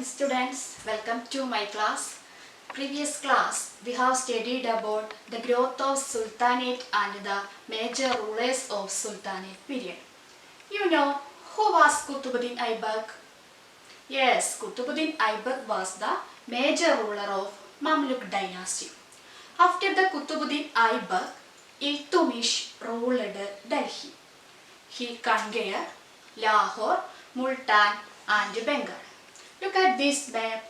students, welcome to my class. Previous class we have studied about the growth of Sultanate and the major rulers of Sultanate period. You know who was Qutbuddin Aybak? Yes, Qutbuddin Aybak was the major ruler of Mamluk dynasty. After the Qutbuddin Aybak, Iltutmish ruled Delhi. He conquered Lahore, Multan and Bengal. Look at this map.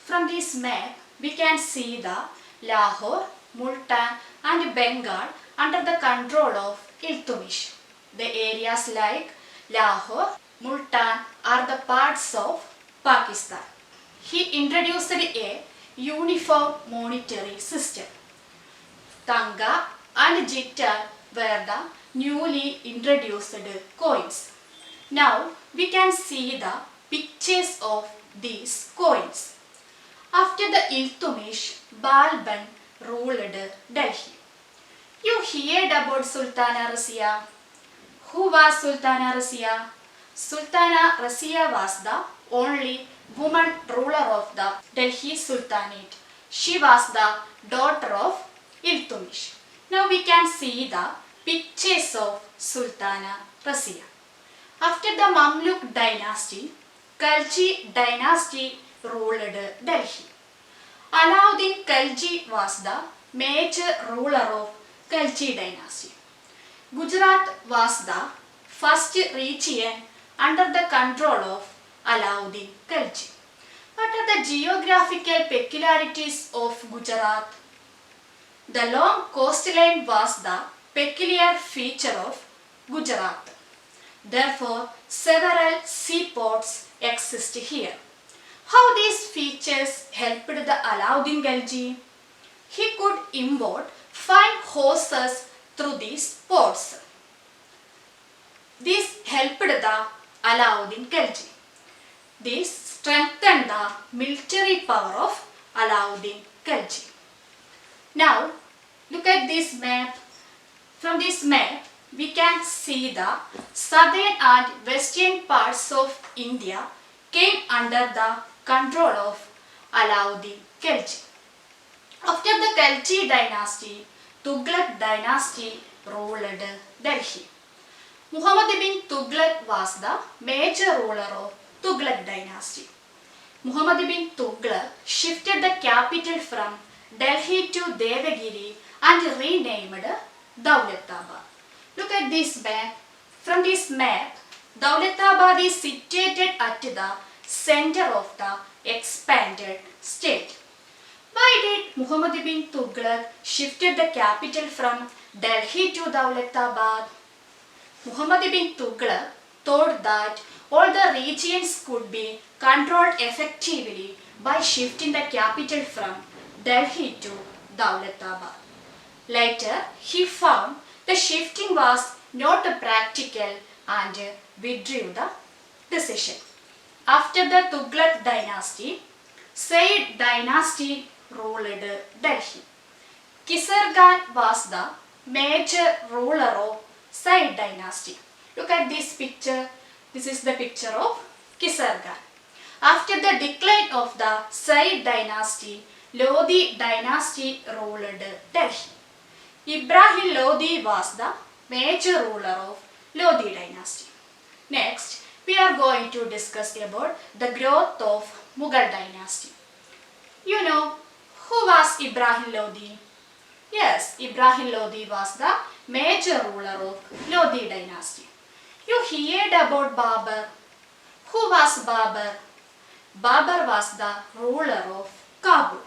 From this map, we can see the Lahore, Multan and Bengal under the control of Iltutmish. The areas like Lahore, Multan are the parts of Pakistan. He introduced a uniform monetary system. Tanga and Jittal were the newly introduced coins. Now we can see the pictures of these coins. After the Iltutmish, Balban ruled Delhi. You heard about Sultana Razia. Who was Sultana Razia? Sultana Razia was the only woman ruler of the Delhi Sultanate. She was the daughter of Iltutmish. Now we can see the pictures of Sultana Razia. After the Mamluk dynasty, Khalji dynasty ruled Delhi. Alauddin Khalji was the major ruler of Khalji dynasty. Gujarat was the first region under the control of Alauddin Khalji. What are the geographical peculiarities of Gujarat? The long coastline was the peculiar feature of Gujarat. Therefore, several seaports exist here. How these features helped the Alauddin Khalji? He could import fine horses through these ports. This helped the Alauddin Khalji. This strengthened the military power of Alauddin Khalji. Now, look at this map. From this map, we can see the southern and western parts of India came under the control of Alauddin Khalji. After the Khalji dynasty, Tughlaq dynasty ruled Delhi. Muhammad bin Tughlaq was the major ruler of Tughlaq dynasty. Muhammad bin Tughlaq shifted the capital from Delhi to Devagiri and renamed Dawlatabad. Look at this map. From this map, Dawlatabad is situated at the center of the expanded state. Why did Muhammad bin Tughlaq shifted the capital from Delhi to Dawlatabad? Muhammad bin Tughlaq thought that all the regions could be controlled effectively by shifting the capital from Delhi to Dawlatabad. Later, he found the shifting was not practical and withdrew the decision. After the Tughlaq dynasty, Sayyid dynasty ruled Delhi. Kisargan was the major ruler of Sayyid dynasty. Look at this picture. This is the picture of Kisargan. After the decline of the Sayyid dynasty, Lodi dynasty ruled Delhi. Ibrahim Lodi was the major ruler of Lodi dynasty. Next, we are going to discuss about the growth of Mughal dynasty. You know, who was Ibrahim Lodi? Yes, Ibrahim Lodi was the major ruler of Lodi dynasty. You heard about Babur. Who was Babur? Babur was the ruler of Kabul.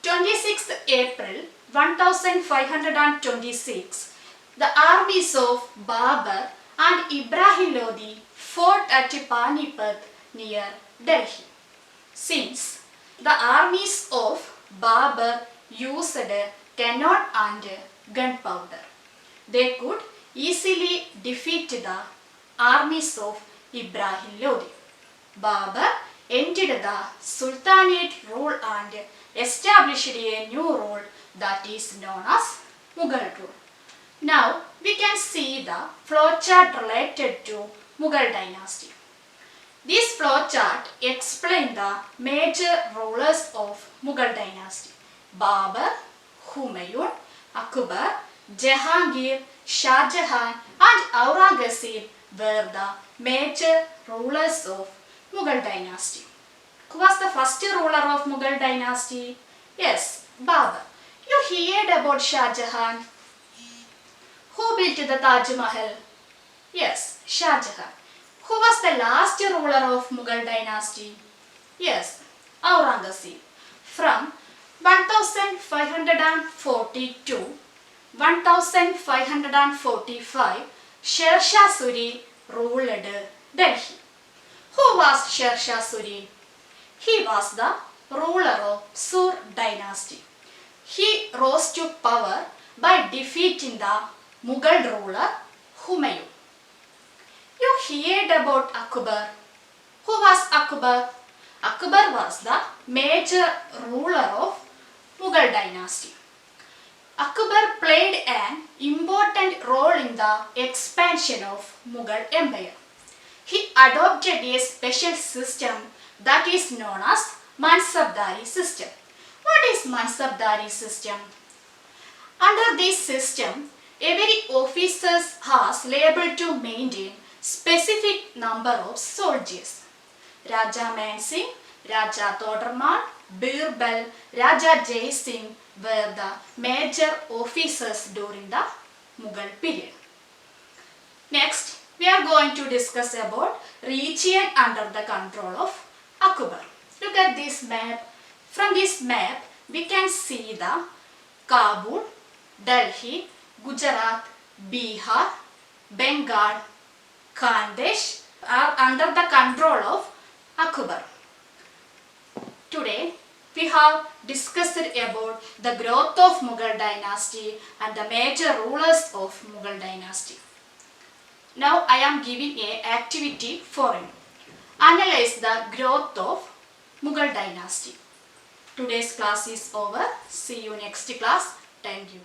26th April 1526, the armies of Babur and Ibrahim Lodi fought at Panipat near Delhi. Since the armies of Babur used cannon and gunpowder, they could easily defeat the armies of Ibrahim Lodi. Babur ended the Sultanate rule and established a new rule that is known as Mughal rule. Now we can see the flowchart related to Mughal dynasty. This flowchart explains the major rulers of Mughal dynasty. Babur, Humayun, Akbar, Jahangir, Shah Jahan and Aurangzeb were the major rulers of Mughal dynasty. Who was the first ruler of Mughal dynasty? Yes, Babur. You heard about Shah Jahan. Who built the Taj Mahal? Yes, Shah Jahan. Who was the last ruler of Mughal dynasty? Yes, Aurangzeb. From 1540 to 1545, Sher Shah Suri ruled Delhi. Who was Sher Shah Suri? He was the ruler of Sur dynasty. He rose to power by defeating the Mughal ruler Humayun. You heard about Akbar. Who was Akbar? Akbar was the major ruler of Mughal dynasty. Akbar played an important role in the expansion of Mughal Empire. He adopted a special system that is known as Mansabdari system. What is Mansabdari system? Under this system, every officer has liable to maintain specific number of soldiers. Raja Man Singh, Raja Todarmal, Birbal, Raja Jai Singh were the major officers during the Mughal period. Next, we are going to discuss about region under the control of Akbar. Look at this map. From this map, we can see the Kabul, Delhi, Gujarat, Bihar, Bengal, Khandesh are under the control of Akbar. Today, we have discussed about the growth of Mughal dynasty and the major rulers of Mughal dynasty. Now I am giving an activity for you. Analyze the growth of Mughal dynasty. Today's class is over. See you next class. Thank you.